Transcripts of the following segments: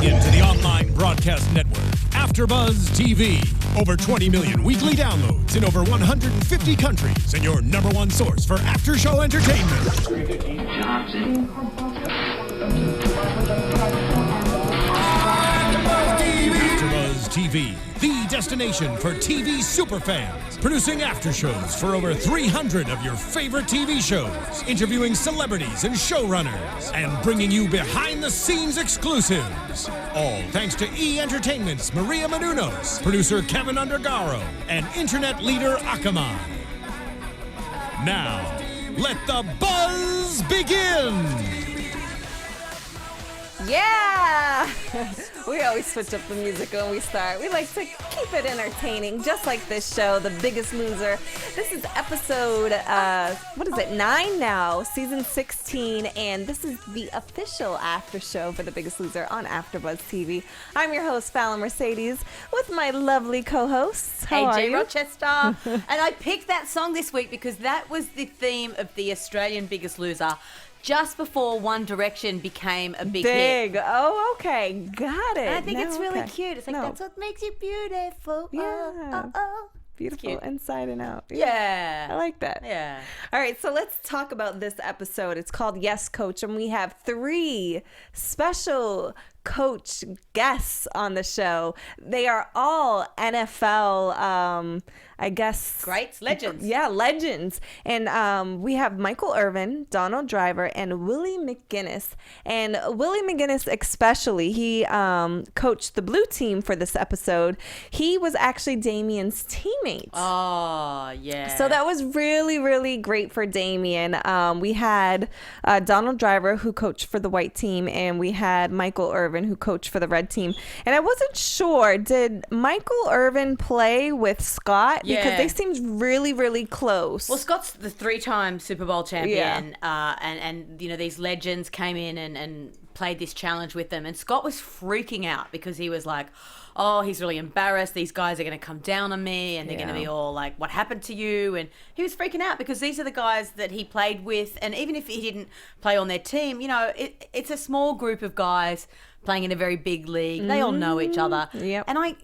Tuning in to the online broadcast network, Afterbuzz TV. Over 20 million weekly downloads in over 150 countries, and your number one source for after-show entertainment. Afterbuzz TV, the destination for TV superfans. Producing aftershows for over 300 of your favorite TV shows. Interviewing celebrities and showrunners. And bringing you behind-the-scenes exclusives. All thanks to E! Entertainment's Maria Menounos, producer Kevin Undergaro, and internet leader Akamai. Now, let the buzz begin! Yeah! We always switch up the music when we start. We like to keep it entertaining, just like this show, The Biggest Loser. This is episode, 9 now, season 16, and this is the official after show for The Biggest Loser on Afterbuzz TV. I'm your host, Fallon Mercedes, with my lovely co-hosts. How are Ajay, you? Rochester. And I picked that song this week because that was the theme of the Australian Biggest Loser, just before One Direction became a big hit. Oh, okay. Got it. And I think No, it's really okay. cute. It's like, that's what makes you beautiful. Yeah. Oh. Beautiful inside and out. Yeah. I like that. Yeah. All right, so let's talk about this episode. It's called Yes, Coach, and we have 3 special coach guests on the show. They are all NFL, I guess. Greats, legends. Yeah, legends. And we have Michael Irvin, Donald Driver, and Willie McGinnis. And Willie McGinnis especially, he coached the blue team for this episode. He was actually Damien's teammate. Oh, yeah. So that was really, really great for Damien. We had Donald Driver, who coached for the white team, and we had Michael Irvin, who coached for the red team. And I wasn't sure, did Michael Irvin play with Scott? Yeah. Because they seemed really, really close. Well, Scott's the 3-time Super Bowl champion, and you know, these legends came in and played this challenge with them, and Scott was freaking out because he was like, oh, he's really embarrassed. These guys are going to come down on me, and they're going to be all like, what happened to you? And he was freaking out because these are the guys that he played with, and even if he didn't play on their team, you know, it's a small group of guys playing in a very big league. They all know each other. Yep. And I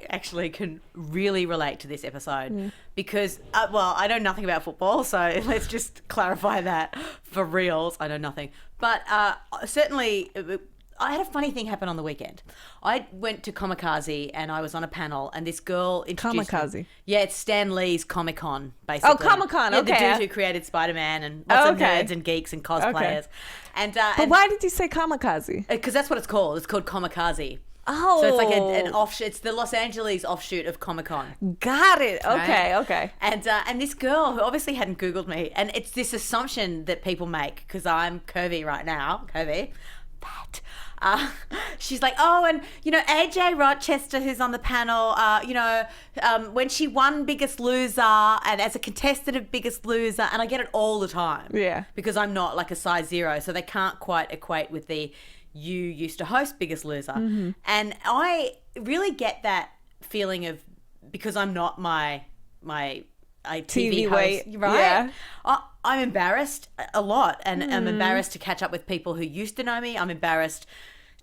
actually can really relate to this episode because, I know nothing about football, so let's just clarify that for reals. I know nothing. But certainly, I had a funny thing happen on the weekend. I went to Kamikaze and I was on a panel, and this girl introduced Kamikaze? me. Yeah, it's Stan Lee's Comic-Con, basically. Oh, Comic-Con, okay. The dude who created Spider-Man and lots of nerds and geeks and cosplayers. Okay. And but why did you say Kamikaze? because that's what it's called. It's called Kamikaze. Oh. So it's like an offshoot. It's the Los Angeles offshoot of Comic-Con. Got it. Okay, Right? okay. And this girl who obviously hadn't Googled me, and it's this assumption that people make because I'm curvy right now, fat. She's like, oh, and you know, Ajay Rochester, who's on the panel, when she won Biggest Loser and as a contestant of Biggest Loser, and I get it all the time. Yeah. Because I'm not like a size 0, so they can't quite equate with the you used to host Biggest Loser. Mm-hmm. And I really get that feeling of, because I'm not my TV host, weight, right? yeah. I'm embarrassed a lot, and I'm embarrassed to catch up with people who used to know me. I'm embarrassed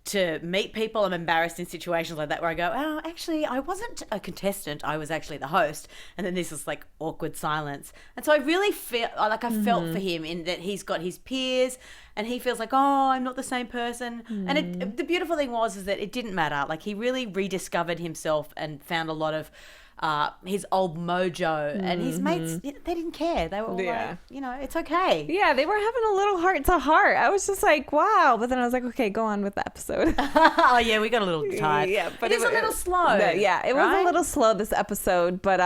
to meet people. I'm embarrassed in situations like that where I go, oh, actually, I wasn't a contestant. I was actually the host. And then this is like awkward silence. And so I really feel like I felt for him in that he's got his peers and he feels like, oh, I'm not the same person. And the beautiful thing is that it didn't matter. Like he really rediscovered himself and found a lot of his old mojo, and his mates, they didn't care. They were all like, you know, it's okay. Yeah, they were having a little heart to heart. I was just like, wow. But then I was like, okay, go on with the episode. Oh, yeah, we got a little tired. Yeah, but it was a little slow. It was a little slow this episode, but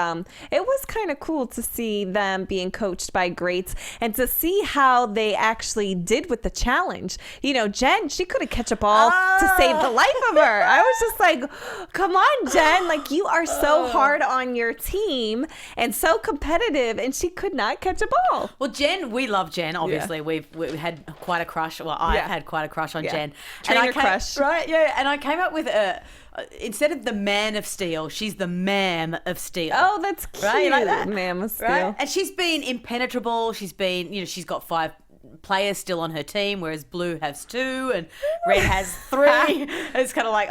it was kind of cool to see them being coached by greats and to see how they actually did with the challenge. You know, Jen, she couldn't catch a ball to save the life of her. I was just like, come on, Jen. Like, you are so hard on your team and so competitive, and she could not catch a ball. Well, Jen, we love Jen, obviously. Yeah. We've had quite a crush. Well, I've had quite a crush on Jen. Trainer crush. Right, yeah. And I came up with instead of the man of steel, she's the ma'am of steel. Oh, that's cute. Right? You like that? Ma'am of steel. Right? And she's been impenetrable. She's been, you know, she's got 5 players still on her team, whereas blue has 2 and red has 3. And it's kind of like,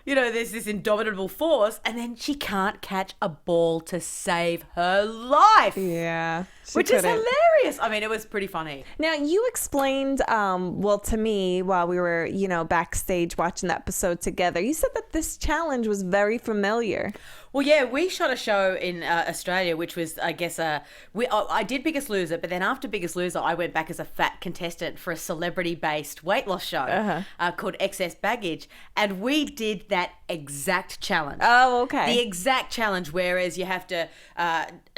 there's this indomitable force, and then she can't catch a ball to save her life. Yeah. Which is hilarious. I mean, it was pretty funny. Now, you explained, to me while we were, backstage watching the episode together, you said that this challenge was very familiar. Well, yeah, we shot a show in Australia, which was, I guess, I did Biggest Loser, but then after Biggest Loser, I went back as a fat contestant for a celebrity-based weight loss show called Excess Baggage, and we did that exact challenge. Oh, okay. The exact challenge, whereas you have to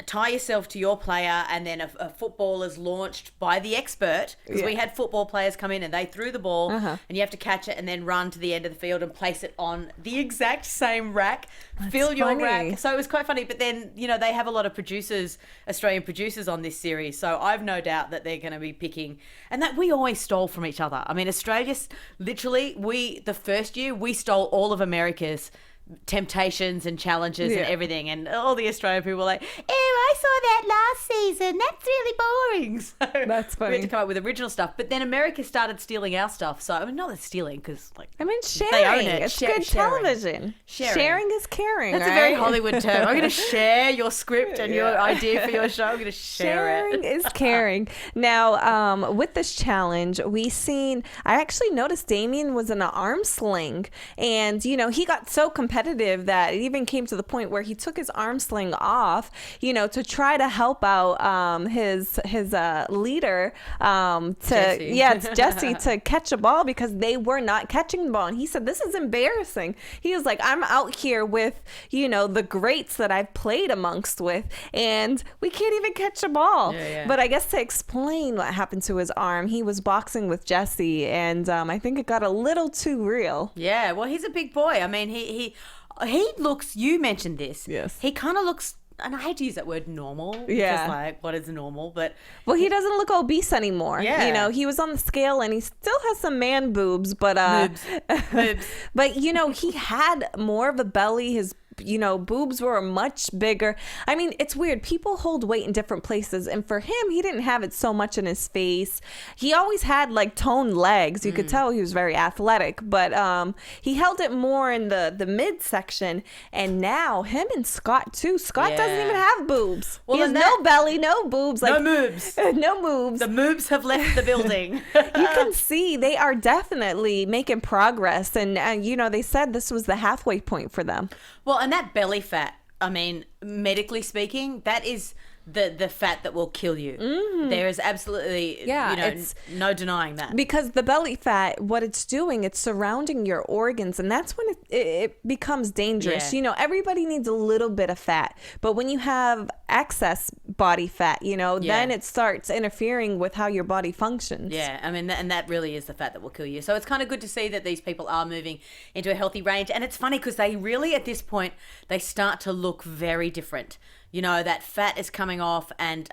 tie yourself to your player, and then a football is launched by the expert, because we had football players come in and they threw the ball, and you have to catch it and then run to the end of the field and place it on the exact same rack. Fill your rack. So it was quite funny. But then, they have a lot of Australian producers on this series. So I've no doubt that they're going to be picking, and that we always stole from each other. I mean, Australia's literally, the first year, we stole all of America's temptations and challenges and everything, and all the Australian people were like, I saw that last season, that's really boring. So that's funny. We had to come up with original stuff, but then America started stealing our stuff. So I mean, not that stealing, because sharing, they own it. it's good television. Sharing is caring. That's right? a very Hollywood term. I'm going to share your script and your idea for your show. I'm going to share it. Sharing is caring. Now, with this challenge, I actually noticed Damien was in an arm sling, and he got so competitive that it even came to the point where he took his arm sling off, to try to help out his leader, it's Jessie, to catch a ball, because they were not catching the ball. And he said, this is embarrassing. He was like, I'm out here with, the greats that I've played amongst with, and we can't even catch a ball. But I guess to explain what happened to his arm, he was boxing with Jessie, and I think it got a little too real. Yeah, well, he's a big boy. I mean, he looks, you mentioned this. Yes. He kind of looks, and I hate to use that word normal. Yeah. Because, what is normal? But he doesn't look obese anymore. Yeah. He was on the scale and he still has some man boobs, but boobs. But he had more of a belly. His boobs were much bigger. I mean, it's weird. People hold weight in different places, and for him, he didn't have it so much in his face. He always had toned legs. You could tell he was very athletic, but he held it more in the midsection. And now him and Scott too. Scott doesn't even have boobs. Well, he has no belly, no boobs, no moves, no moves. The moves have left the building. You can see they are definitely making progress, and they said this was the halfway point for them. Well, and that belly fat, I mean, medically speaking, that is the fat that will kill you. Mm-hmm. There is absolutely, no denying that. Because the belly fat, what it's doing, it's surrounding your organs, and that's when it becomes dangerous. Yeah. Everybody needs a little bit of fat, but when you have excess body fat, then it starts interfering with how your body functions. Yeah, I mean, and that really is the fat that will kill you. So it's kind of good to see that these people are moving into a healthy range, and it's funny because they really, at this point, they start to look very different. That fat is coming off, and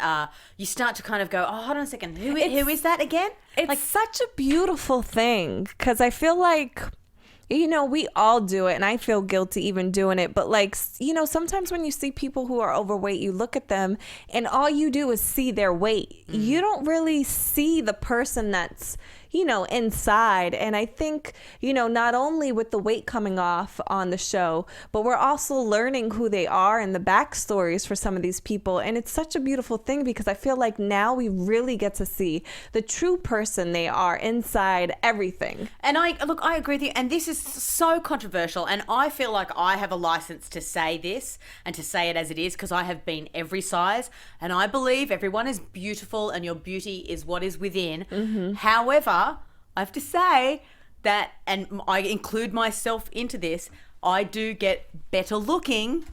you start to kind of go, oh, hold on a second, who is that again? It's such a beautiful thing, because I feel like, we all do it, and I feel guilty even doing it, but sometimes when you see people who are overweight, you look at them, and all you do is see their weight. You don't really see the person that's inside. And I think, not only with the weight coming off on the show, but we're also learning who they are and the backstories for some of these people. And it's such a beautiful thing, because I feel like now we really get to see the true person they are inside everything. And I agree with you. And this is so controversial. And I feel like I have a license to say this and to say it as it is, because I have been every size. And I believe everyone is beautiful, and your beauty is what is within. Mm-hmm. However, I have to say that, and I include myself into this, I do get better looking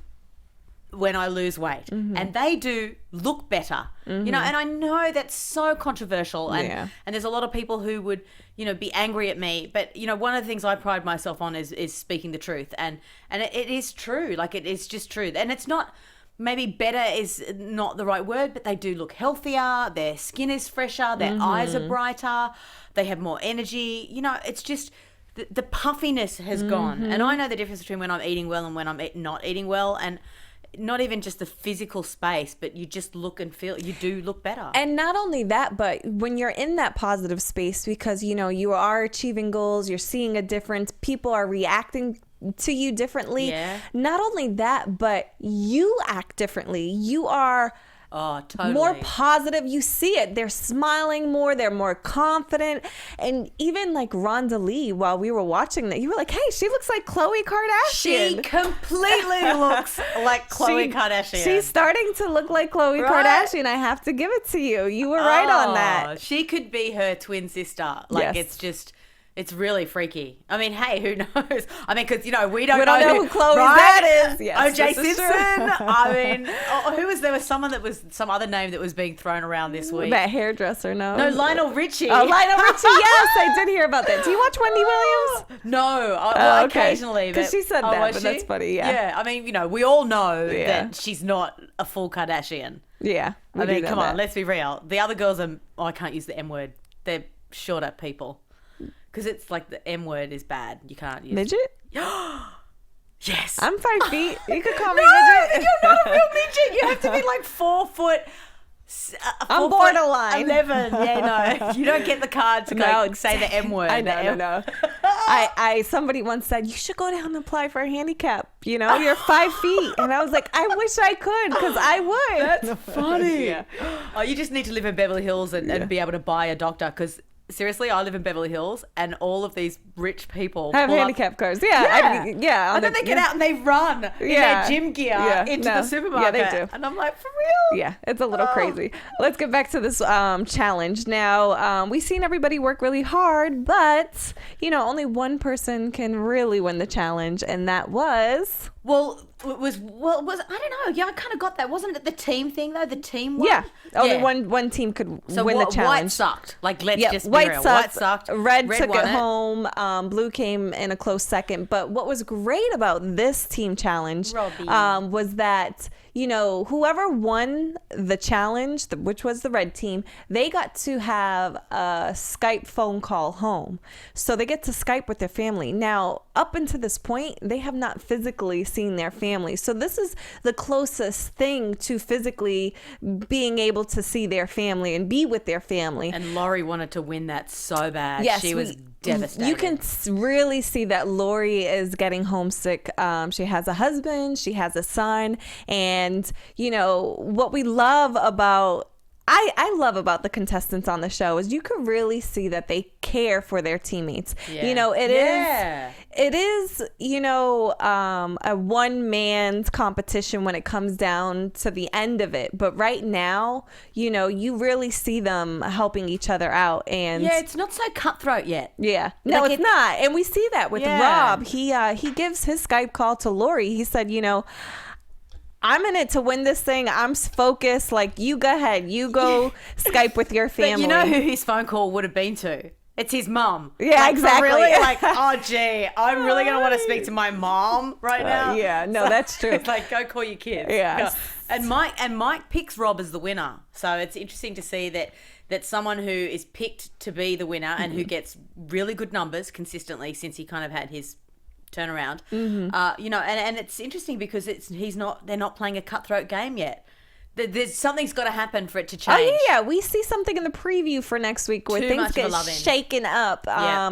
when I lose weight. Mm-hmm. And they do look better, and I know that's so controversial, and there's a lot of people who would, be angry at me, but one of the things I pride myself on is speaking the truth, and it is true. It is just true. And it's not, maybe better is not the right word, but they do look healthier, their skin is fresher, their eyes are brighter, they have more energy. It's just the puffiness has gone. And I know the difference between when I'm eating well and when I'm not eating well. And not even just the physical space, but you just look and feel, you do look better. And not only that, but when you're in that positive space, because, you know, you are achieving goals, you're seeing a difference, people are reacting to you differently. Yeah. Not only that, but you act differently. You are more positive. You see it. They're smiling more. They're more confident. And even like Rhonda Lee, while we were watching that, you were like, hey, she looks like Khloe Kardashian. She completely looks like Khloe Kardashian. She's starting to look like Khloe Kardashian. I have to give it to you. You were right on that. She could be her twin sister. Like, it's really freaky. I mean, hey, who knows? I mean, because, you know, we don't know who Khloe's dad is. Yes, Ajay Simpson. I mean, there was someone that was some other name that was being thrown around this week. That hairdresser, no. No, Lionel Richie. Oh, Lionel Richie, yes, I did hear about that. Do you watch Wendy Williams? No, occasionally. Because she said that, but that's funny, Yeah, I mean, you know, we all know that she's not a full Kardashian. Yeah. I mean, come on, let's be real. The other girls are, I can't use the M word. They're shorter people. Because it's like the M word is bad. You can't use midget? Yes. I'm 5 feet. You could call me You're midget. not a real midget. You have to be like 4 foot. I'm borderline. 11. Yeah, no. You don't get the card to say the M word. I know. Somebody once said, you should go down and apply for a handicap. You know, you're 5 feet. And I was like, I wish I could, because I would. That's funny. Yeah. Oh, you just need to live in Beverly Hills and be able to buy a doctor, because seriously, I live in Beverly Hills, and all of these rich people have handicap cars. Yeah. And then they get out and they run in their gym gear into the supermarket. Yeah, they do. And I'm like, for real? Yeah, it's a little crazy. Let's get back to this challenge. Now, we've seen everybody work really hard, but, you know, only one person can really win the challenge, and that was... Well, I don't know. Yeah, I kind of got that. Wasn't it the team thing though? The team won? Yeah. Only one team could win the challenge. White sucked. Like, let's just be white real. sucked. White sucked. Red took it home. Blue came in a close second. But what was great about this team challenge was that, you know, whoever won the challenge, which was the red team, they got to have a Skype phone call home. So they get to Skype with their family. Now, up until this point, they have not physically seen their family. So this is the closest thing to physically being able to see their family and be with their family. And Lori wanted to win that so bad. Yes, she was devastated. You can really see that Lori is getting homesick. She has a husband, she has a son, and you know what we love about I love about the contestants on the show is you could really see that they care for their teammates. Yeah. You know, it is, you know, a one man's competition when it comes down to the end of it. But right now, you know, you really see them helping each other out. And yeah, it's not so cutthroat yet. Yeah. No, like it's not. And we see that with Rob. He gives his Skype call to Lori. He said, you know, I'm in it to win this thing. I'm focused. Like, you go ahead. You go Skype with your family. But you know who his phone call would have been to? It's his mum. Yeah, like, exactly. Really, like, oh, gee, I'm really going to want to speak to my mom right now. Yeah, no, that's true. It's like, go call your kids. Yeah. Go. And Mike picks Rob as the winner. So it's interesting to see that someone who is picked to be the winner and who gets really good numbers consistently since he kind of had his turnaround, you know, and it's interesting because they're not playing a cutthroat game yet. There's something's got to happen for it to change. Oh yeah, we see something in the preview for next week where things get shaken up.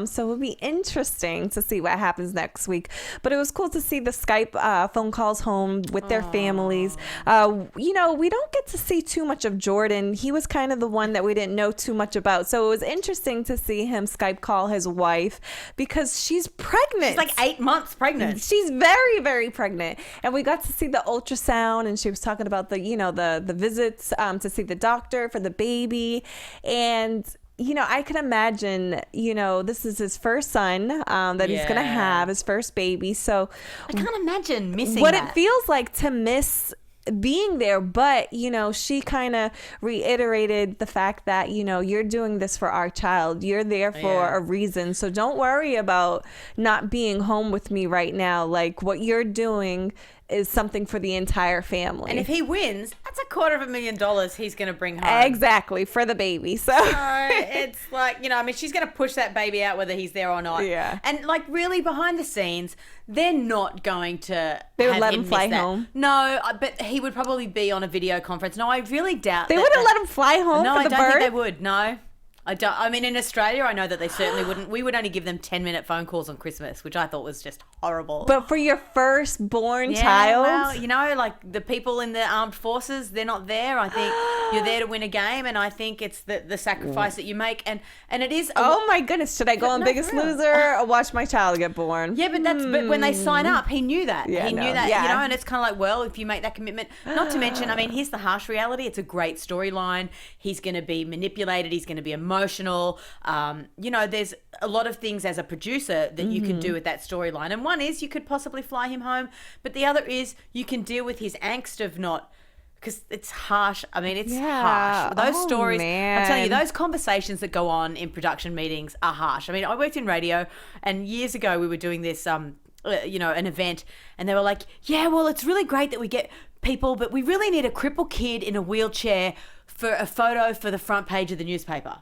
So it'll be interesting to see what happens next week. But it was cool to see the Skype phone calls home with their families. You know, we don't get to see too much of Jordan. He was kind of the one that we didn't know too much about. So it was interesting to see him Skype call his wife because she's pregnant. She's like 8 months pregnant. She's very, very pregnant. And we got to see the ultrasound, and she was talking about the visits to see the doctor for the baby. And you know, I can imagine, you know, this is his first son that he's gonna have, his first baby. So I can't imagine missing what it feels like to miss being there. But you know, she kind of reiterated the fact that, you know, you're doing this for our child, you're there for a reason, so don't worry about not being home with me right now. Like, what you're doing is something for the entire family. And if he wins, that's $250,000 he's going to bring home. Exactly, for the baby. So it's like, I mean, she's going to push that baby out whether he's there or not. Yeah. And like really behind the scenes, they're not going to They would have let him fly miss that. home? No, but he would probably be on a video conference. No, I really doubt they wouldn't let him fly home No, for I the don't birth? think they would. No. I don't. I mean, in Australia, I know that they certainly wouldn't. We would only give them 10-minute phone calls on Christmas, which I thought was just horrible. But for your firstborn child? Well, like the people in the armed forces, they're not there. I think you're there to win a game, and I think it's the sacrifice that you make, and it is. Oh my goodness! Should I go on Biggest Loser or watch my child get born? Yeah, but but when they sign up, he knew that. Yeah, he knew that, yeah. and it's kind of like, well, if you make that commitment, not to mention, I mean, here's the harsh reality. It's a great storyline. He's going to be manipulated. He's going to be emotional. There's a lot of things as a producer that you can do with that storyline. And one is you could possibly fly him home, but the other is you can deal with his angst of not, because it's harsh. I mean, it's harsh. Those stories, man. I'm telling you, those conversations that go on in production meetings are harsh. I mean, I worked in radio, and years ago we were doing this, an event, and they were like, yeah, well, it's really great that we get people, but we really need a crippled kid in a wheelchair for a photo for the front page of the newspaper.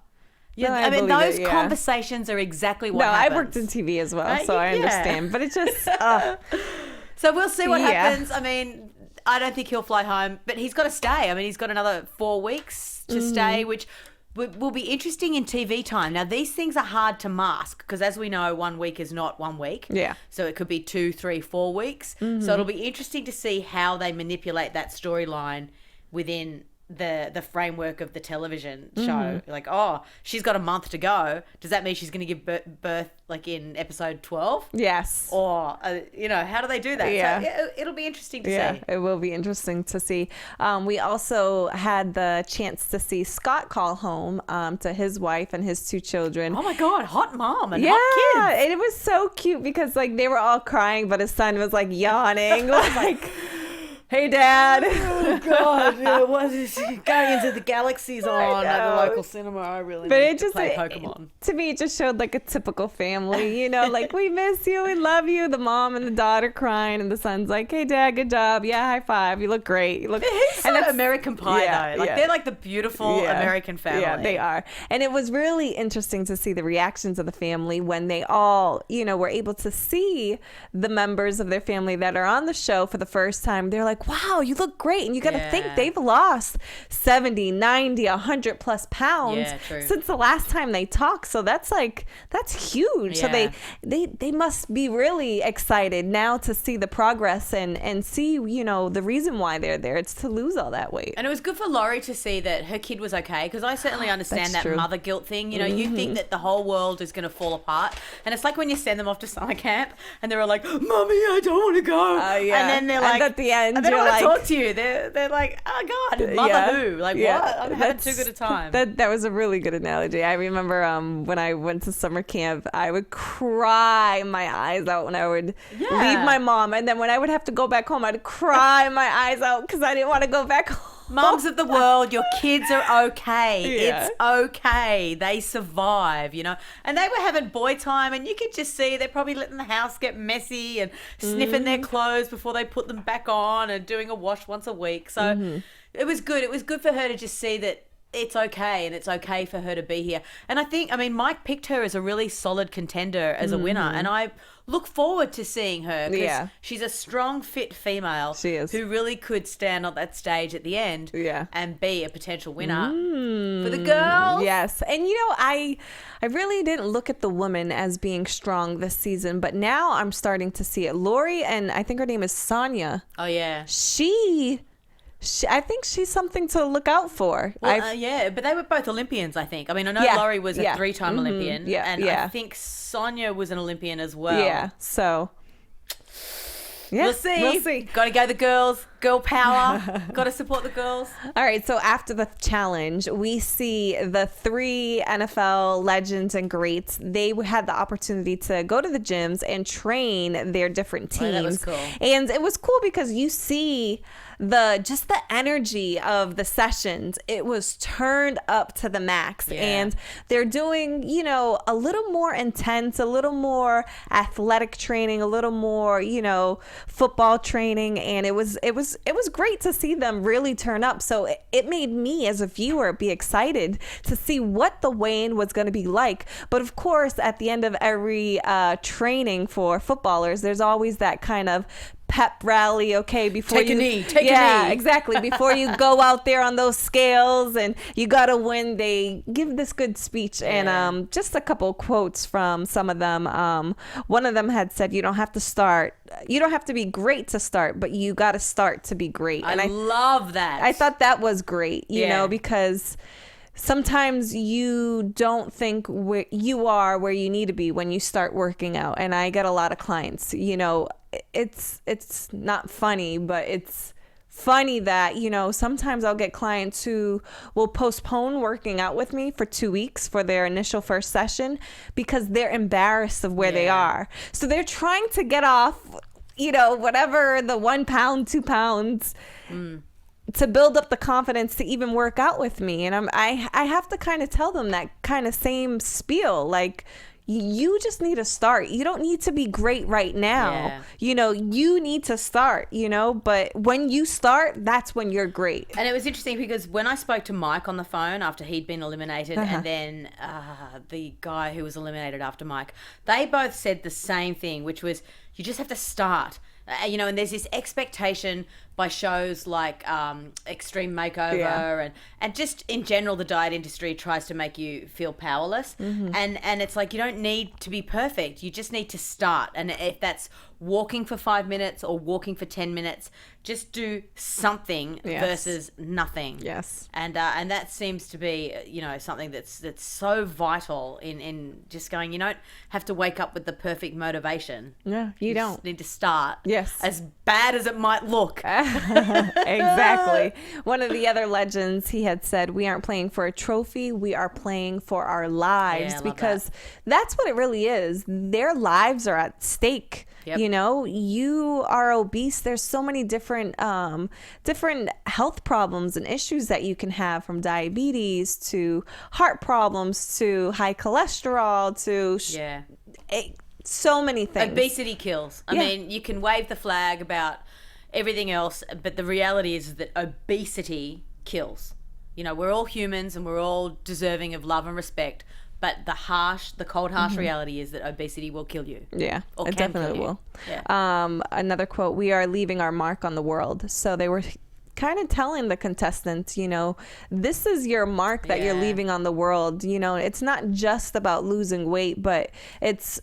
Yeah, I mean, those conversations are exactly what happens. I worked in TV as well, so I understand. But it just... So we'll see what happens. I mean, I don't think he'll fly home, but he's got to stay. I mean, he's got another 4 weeks to stay, which will be interesting in TV time. Now, these things are hard to mask because, as we know, 1 week is not 1 week. Yeah. So it could be 2, 3, 4 weeks. So it'll be interesting to see how they manipulate that storyline within the framework of the television show. Like, oh, she's got a month to go. Does that mean she's going to give birth like in episode 12? Yes. Or, how do they do that? Yeah. So it'll be interesting to see. It will be interesting to see. We also had the chance to see Scott call home to his wife and his 2 children. Oh my God, hot mom and hot kids. Yeah, and it was so cute because like they were all crying, but his son was like yawning, like... Hey, Dad. Oh, God. What is Guardians of the Galaxy's on at the local cinema? I really need to play Pokemon. To me, it just showed like a typical family, like, we miss you, we love you. The mom and the daughter crying, and the son's like, hey, Dad, good job. Yeah, high five. You look great. You look... He's so American Pie, though. Like, they're like the beautiful American family. Yeah, they are. And it was really interesting to see the reactions of the family when they all, were able to see the members of their family that are on the show for the first time. They're like, wow, you look great. And you got to think they've lost 70, 90, 100 plus pounds since the last time they talked. So that's huge. So they must be really excited now to see the progress and see, the reason why they're there. It's to lose all that weight. And it was good for Laurie to see that her kid was okay, because I certainly understand that mother guilt thing. You think that the whole world is going to fall apart. And it's like when you send them off to summer camp and they're all like, Mommy, I don't want to go. And then they're like, at the end, they don't want to talk to you. They're like, oh God, mother who? Like, what? I'm having too good a time. That was a really good analogy. I remember when I went to summer camp, I would cry my eyes out when I would leave my mom. And then when I would have to go back home, I'd cry my eyes out because I didn't want to go back home. Moms of the world, your kids are okay. It's okay. They survive, And they were having boy time, and you could just see they're probably letting the house get messy and sniffing their clothes before they put them back on and doing a wash once a week. So it was good. It was good for her to just see that it's okay, and it's okay for her to be here. And Mike picked her as a really solid contender as a winner, and I look forward to seeing her because she's a strong, fit female who really could stand on that stage at the end and be a potential winner for the girls. Yes. And, I really didn't look at the women as being strong this season, but now I'm starting to see it. Lori, and I think her name is Sonia. Oh, yeah. I think she's something to look out for. Well, but they were both Olympians, I think. I mean, I know Laurie was a 3-time Olympian, and I think Sonia was an Olympian as well. Yeah, so... Yeah, we'll see. Got to go the girls. Girl power. Got to support the girls. All right. So after the challenge, we see the 3 NFL legends and greats. They had the opportunity to go to the gyms and train their different teams. Oh, that was cool. And it was cool because you see just the energy of the sessions, it was turned up to the max. And they're doing, you know, a little more intense, a little more athletic training, a little more, you know, football training, and it was great to see them really turn up. So it made me as a viewer be excited to see what the weigh-in was going to be like. But of course, at the end of every training for footballers, there's always that kind of pep rally, okay, before take a knee. Yeah, exactly. Before you go out there on those scales and you gotta win, they give this good speech. And just a couple quotes from some of them. One of them had said, you don't have to be great to start, but you gotta start to be great. And I love that. I thought that was great, you know, because sometimes you don't think you are where you need to be when you start working out. And I get a lot of clients, you know, it's not funny, but it's funny that, you know, sometimes I'll get clients who will postpone working out with me for 2 weeks for their initial first session because they're embarrassed of where they are. So they're trying to get off, you know, whatever, the 1 pound, 2 pounds, to build up the confidence to even work out with me. And I have to kind of tell them that kind of same spiel, like, you just need to start. You don't need to be great right now. You know, you need to start, you know, but when you start, that's when you're great. And it was interesting because when I spoke to Mike on the phone after he'd been eliminated and then the guy who was eliminated after Mike, they both said the same thing, which was you just have to start. You know, and there's this expectation by shows like Extreme Makeover and just in general the diet industry tries to make you feel powerless. And it's like you don't need to be perfect. You just need to start. And if that's walking for 5 minutes or walking for 10 minutes, just do something versus nothing. And that seems to be, you know, something that's so vital in just going, you don't have to wake up with the perfect motivation. You don't. Just need to start. As bad as it might look. Exactly. One of the other legends, he had said, we aren't playing for a trophy, we are playing for our lives, because that's what it really is. Their lives are at stake. You know, you are obese. There's so many different health problems and issues that you can have, from diabetes to heart problems to high cholesterol to so many things. Obesity kills. I mean, you can wave the flag about everything else, but the reality is that obesity kills. You know, we're all humans and we're all deserving of love and respect. But the cold, harsh reality is that obesity will kill you. It definitely will. Another quote, we are leaving our mark on the world. So they were kind of telling the contestants, you know, this is your mark that you're leaving on the world. You know, it's not just about losing weight, but it's,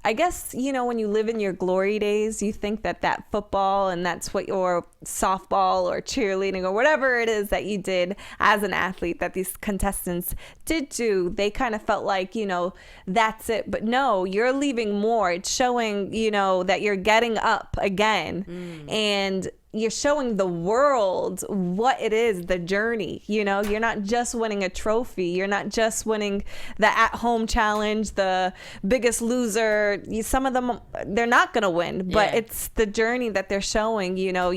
I guess, you know, when you live in your glory days, you think that football and that's what your softball or cheerleading or whatever it is that you did as an athlete that these contestants did do, they kind of felt like, you know, that's it. But no, you're leaving more. It's showing, you know, that you're getting up again and you're showing the world what it is, the journey. You know, you're not just winning a trophy. You're not just winning the at-home challenge, the Biggest Loser. Some of them, they're not going to win, but it's the journey that they're showing. You know,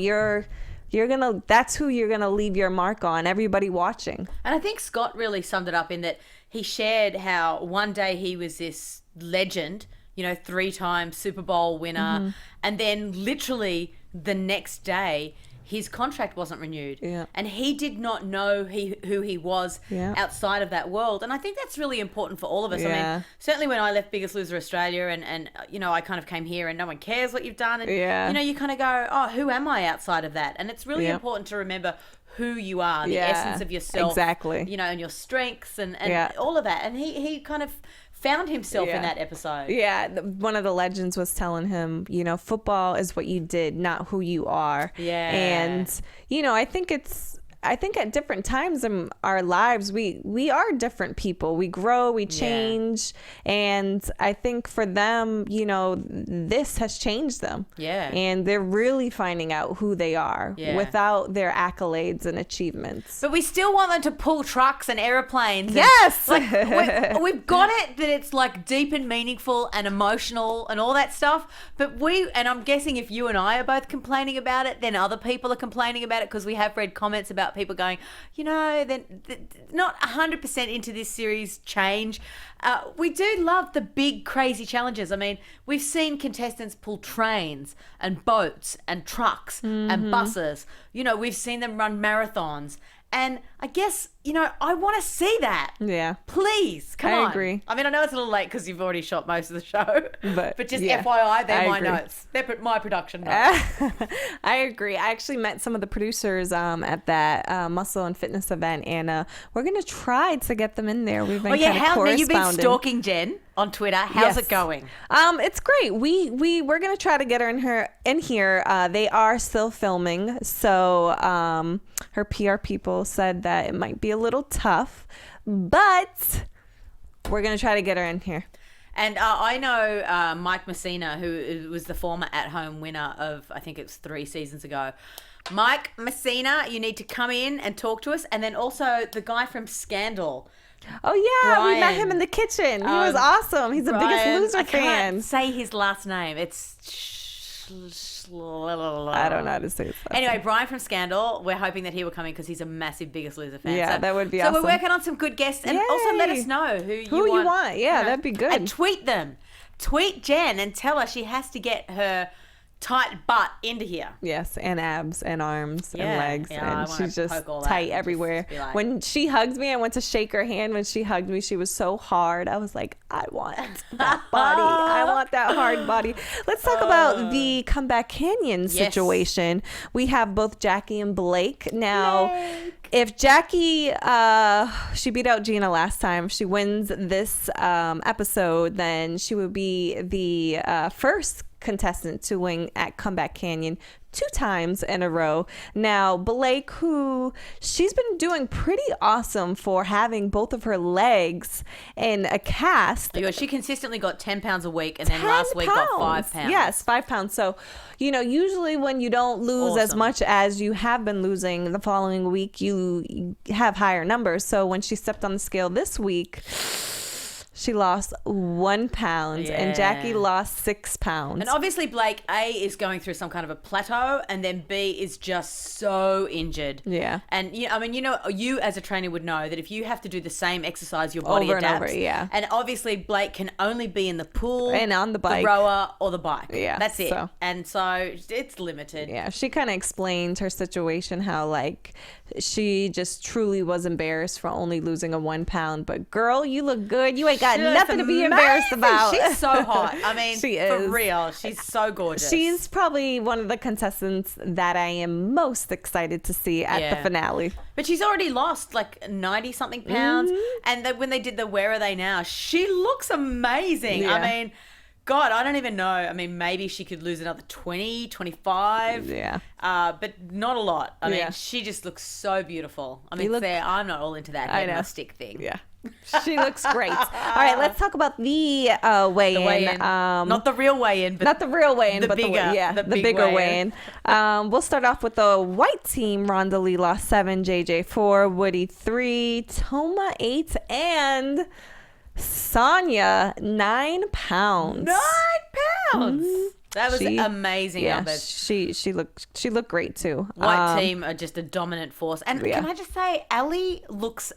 that's who you're going to leave your mark on, everybody watching. And I think Scott really summed it up in that he shared how one day he was this legend, you know, 3-time Super Bowl winner, and then literally the next day his contract wasn't renewed, and he did not know who he was outside of that world. And I think that's really important for all of us. I mean, certainly when I left Biggest Loser Australia and you know, I kind of came here and no one cares what you've done, and you know, you kind of go, oh, who am I outside of that? And it's really important to remember who you are, the essence of yourself, you know, and your strengths and all of that. And he kind of found himself in that episode. One of the legends was telling him, you know, football is what you did, not who you are. And, you know, I think it's I think at different times in our lives, we are different people. We grow, we change. And I think for them, you know, this has changed them. Yeah. And they're really finding out who they are without their accolades and achievements. But we still want them to pull trucks and airplanes. Yes! Like, we've got it that it's like deep and meaningful and emotional and all that stuff. But and I'm guessing if you and I are both complaining about it, then other people are complaining about it, because we have read comments about people going, you know, they're not 100% into this series change. We do love the big, crazy challenges. I mean, we've seen contestants pull trains and boats and trucks and buses. You know, we've seen them run marathons. And I guess, you know, I want to see that. Yeah. Please, come on. I agree. I mean, I know it's a little late because you've already shot most of the show. But just yeah, FYI, they're my agree. notes. They're my production notes. I agree. I actually met some of the producers at that muscle and fitness event, and we're going to try to get them in there. We've been kind of corresponding. You've been stalking Jen on Twitter. How's it going? It's great. We're going to try to get her in here. They are still filming, so her PR people said that it might be a little tough, but we're going to try to get her in here. And I know Mike Messina, who was the former at-home winner of, I think it was 3 seasons ago. Mike Messina, you need to come in and talk to us. And then also the guy from Scandal. Oh, yeah. Brian. We met him in the kitchen. He was awesome. He's the Biggest Loser fan. I can't say his last name. It's... I don't know how to say it. Anyway, Brian from Scandal, we're hoping that he will come in because he's a massive Biggest Loser fan. Yeah, that would be awesome. So we're working on some good guests. And also let us know who you want. Yeah, that'd be good. And tweet them. Tweet Jen and tell her she has to get her tight butt into here. Yes, and abs and arms and legs. Yeah, and she's just tight everywhere. Like... When she hugs me, I went to shake her hand. When she hugged me, she was so hard. I was like, I want that body. I want that hard body. Let's talk about the Comeback Canyon situation. We have both Jackie and Blake. Now, if Jackie, she beat out Gina last time, if she wins this episode, then she would be the first contestant to win at Comeback Canyon 2 times in a row. Now, Blake, who she's been doing pretty awesome for having both of her legs in a cast. Yeah, she consistently got 10 pounds a week, and then last week got 5 pounds. Yes, 5 pounds. So, you know, usually when you don't lose as much as you have been losing the following week, you have higher numbers. So when she stepped on the scale this week, she lost 1 pound and Jackie lost 6 pounds. And obviously Blake, A, is going through some kind of a plateau, and then B is just so injured. Yeah. And I mean, you know, you as a trainer would know that if you have to do the same exercise, your body adapts. Over and over, And obviously Blake can only be in the pool and on the bike, the rower, or the bike. Yeah. That's it. And so it's limited. Yeah. She kind of explained her situation, how like she just truly was embarrassed for only losing a 1 pound. But girl, you look good. You ain't got nothing to be embarrassed about. She's so hot. I mean, she is. For real. She's so gorgeous. She's probably one of the contestants that I am most excited to see at the finale. But she's already lost like 90 something pounds. And when they did the Where Are They Now, she looks amazing. I mean, God, I don't even know. I mean, maybe she could lose another 20, 25. Yeah. But not a lot. I mean, she just looks so beautiful. I mean, I'm not all into that stick thing. Yeah. She looks great. All right, let's talk about the weigh-in. Not the real weigh-in, but not the real weigh-in, but the bigger weigh-in. We'll start off with the white team. Rhonda Lee lost 7, JJ 4, Woody 3, Toma 8, and Sonia 9 pounds. 9 pounds. That was amazing numbers. She looked great too. White team are just a dominant force. And can I just say, Ali looks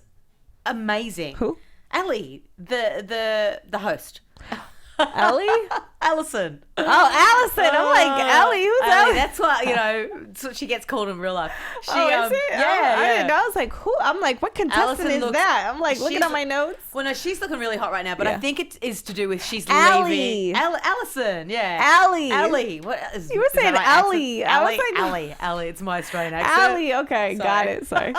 amazing. Who? Ali, the host. Ellie? Allison. Oh, Allison. I'm like, Ellie, who's Ellie? That's what, that's what she gets called in real life. She, is it? Yeah, I didn't know. I was like, who? I'm like, what contestant is that? I'm like, looking at my notes. Well, no, she's looking really hot right now, but I think it is to do with she's Allie. leaving. Allison, yeah. Allie. What is, you were saying Allie. Allie. It's my Australian accent. Allie. Okay, got it. Sorry.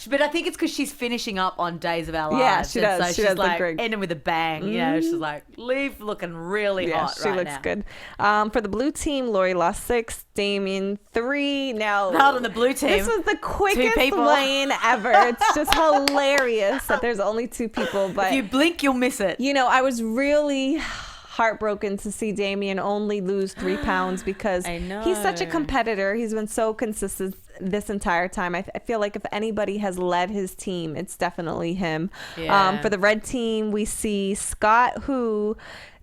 But I think it's because she's finishing up on Days of Our Lives. Yeah, she does. So She she's does look like great. ending with a bang. You know, she's like, leave looking really hot she right looks now. good. For the blue team, Lori lost 6, Damien 3. Now, Hold on, the blue team. this was the quickest people. weigh-in ever. It's just hilarious that there's only 2 people. But If you blink, you'll miss it. you know, I was really heartbroken to see Damien only lose 3 pounds because I know. he's such a competitor. He's been so consistent this entire time. I feel like if anybody has led his team, it's definitely him. Yeah. For the red team, we see Scott, who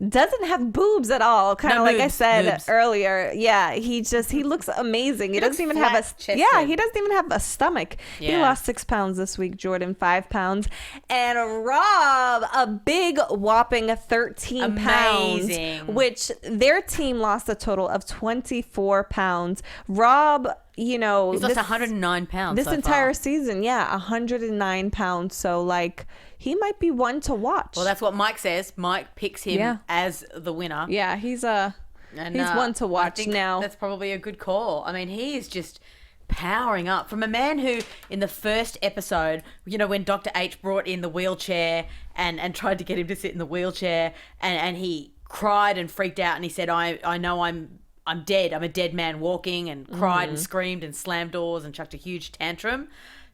doesn't have boobs at all. Kind of No like I boobs, said boobs. earlier. Yeah, he looks amazing. He doesn't looks even have a flat-chested. he doesn't even have a stomach. He Yeah. lost 6 pounds this week. Jordan 5 pounds, and Rob a big whopping 13 Amazing. pounds, which their team lost a total of 24 pounds. Rob, you know, He's lost 109 pounds this so entire far. season. Yeah, 109 pounds. So like he might be one to watch. Well, that's what Mike says. Mike picks him Yeah. as the winner. yeah, he's And, one to I watch think now. That's probably a good call. I mean, he is just powering up from a man who in the first episode, you know, when Dr. H brought in the wheelchair and tried to get him to sit in the wheelchair and he cried and freaked out and he said, I know I'm dead. I'm a dead man walking, and cried and screamed and slammed doors and chucked a huge tantrum.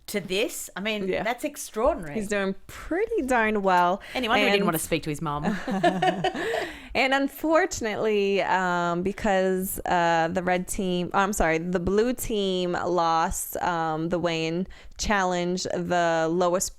To this, I mean, Yeah. that's extraordinary. He's doing pretty darn well. Anyone who didn't And- want to speak to his mum. And unfortunately, because the blue team lost the weigh-in challenge, the lowest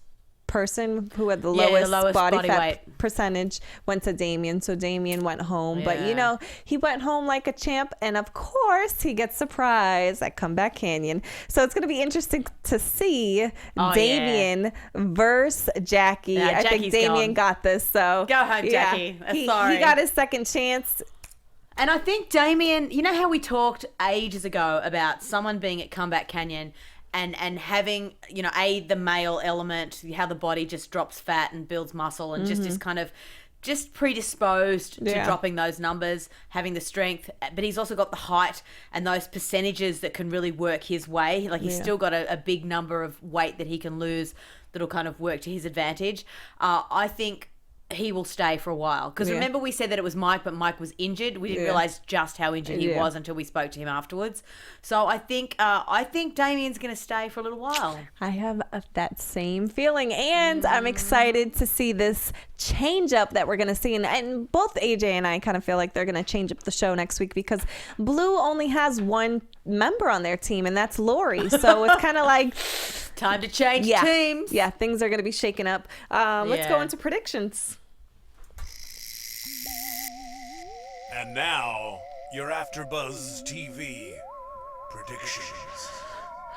person who had the lowest body fat weight percentage went to Damien. So Damien went home. But, you know, he went home like a champ. And, of course, he gets surprised at Comeback Canyon. So it's going to be interesting to see Damien versus Jackie. Yeah, I think Jackie's Damien gone. got this. So Go home, yeah, Jackie. He Sorry. got his second chance. And I think Damien, you know how we talked ages ago about someone being at Comeback Canyon and having, you know, the male element, how the body just drops fat and builds muscle and just is kind of just predisposed to dropping those numbers, having the strength, but he's also got the height and those percentages that can really work his way. Like he's still got a big number of weight that he can lose that'll kind of work to his advantage. I think he will stay for a while because remember we said that it was Mike, but Mike was injured. We didn't realize just how injured he was until we spoke to him afterwards. So I think Damien's going to stay for a little while. I have that same feeling, and I'm excited to see this change up that we're going to see. And both AJ and I kind of feel like they're going to change up the show next week because Blue only has one member on their team, and that's Lori. So it's kind of like time to change teams. Yeah, things are going to be shaken up. Let's go into predictions. And now, your Afterbuzz TV predictions.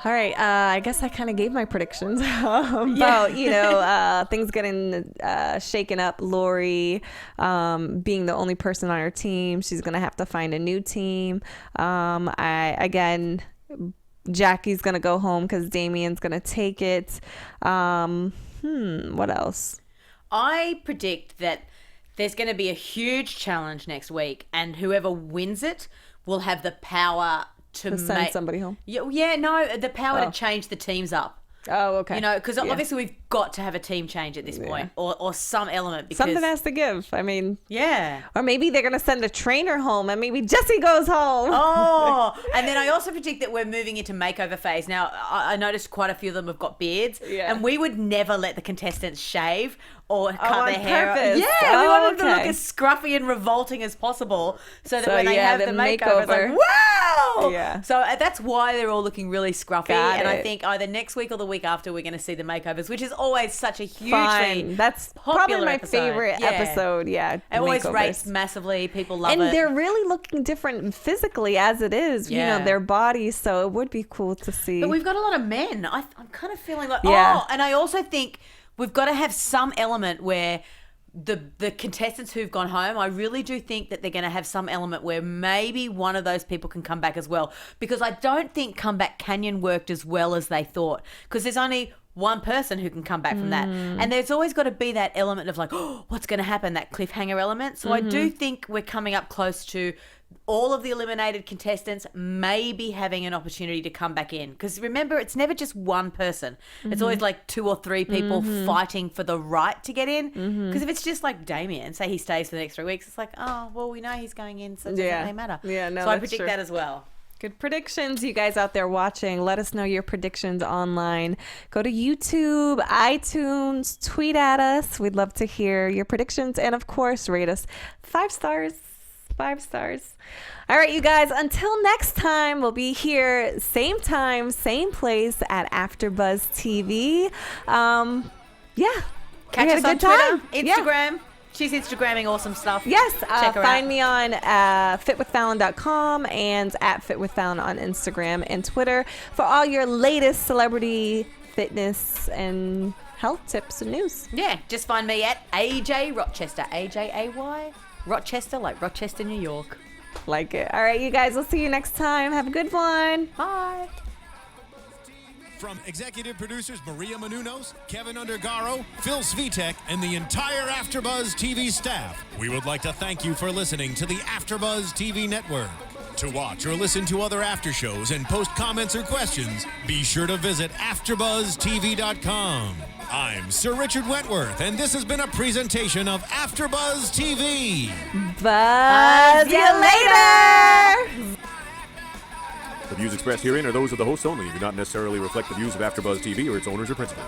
All right, I guess I kind of gave my predictions about, you know, things getting shaken up. Lori being the only person on her team. She's going to have to find a new team. Jackie's going to go home because Damien's going to take it. What else? I predict that there's going to be a huge challenge next week, and whoever wins it will have the power to Send somebody home. The power to change the teams up. Oh, okay. You know, because obviously we've got to have a team change at this point, or some element. Because, something has to give. I mean, yeah. Or maybe they're going to send a trainer home and maybe Jessie goes home. Oh, and then I also predict that we're moving into makeover phase. Now, I noticed quite a few of them have got beards, and we would never let the contestants shave or cut their hair. Purpose. Yeah, we wanted them to look as scruffy and revolting as possible so that when they have the makeover, it's like, wow! Yeah. So that's why they're all looking really scruffy. Got I it. think either next week or the week after we're going to see the makeovers, which is always such a hugely Fine. That's probably popular my episode. favorite episode. Yeah. It always makeovers. rates massively. People love and it. they're really looking different physically as it is, you know, their bodies. So it would be cool to see. But we've got a lot of men. I'm kind of feeling like, and I also think we've got to have some element where the contestants who've gone home, I really do think that they're going to have some element where maybe one of those people can come back as well. Because I don't think Comeback Canyon worked as well as they thought. Because there's only one person who can come back from that. And there's always got to be that element of like, oh, what's going to happen, that cliffhanger element. So I do think we're coming up close to all of the eliminated contestants maybe having an opportunity to come back in. Because remember, it's never just one person. It's always like 2 or 3 people fighting for the right to get in. Because if it's just like Damien, say he stays for the next 3 weeks, it's like, oh, well, we know he's going in, so it doesn't really matter. Yeah, no, so I that's predict true. that as well. Good predictions, you guys out there watching. Let us know your predictions online. Go to YouTube, iTunes, tweet at us. We'd love to hear your predictions. And, of course, rate us 5 stars. 5 stars. All right, you guys, until next time, we'll be here same time, same place at Afterbuzz TV. Catch us on Twitter, Instagram. Yeah. She's Instagramming awesome stuff. Yes, Check her find out. me on fitwithfallon.com and at fitwithfallon on Instagram and Twitter for all your latest celebrity fitness and health tips and news. Yeah, just find me at Ajay Rochester, AJAY Rochester, like Rochester, New York. Like it. All right, you guys, we'll see you next time. Have a good one. Bye. From executive producers Maria Menounos, Kevin Undergaro, Phil Svitek, and the entire Afterbuzz TV staff, we would like to thank you for listening to the Afterbuzz TV network. To watch or listen to other after shows and post comments or questions, be sure to visit AfterbuzzTV.com. I'm Sir Richard Wentworth, and this has been a presentation of Afterbuzz TV. Buzz you later! The views expressed herein are those of the hosts only and do not necessarily reflect the views of AfterBuzz TV or its owners or principals.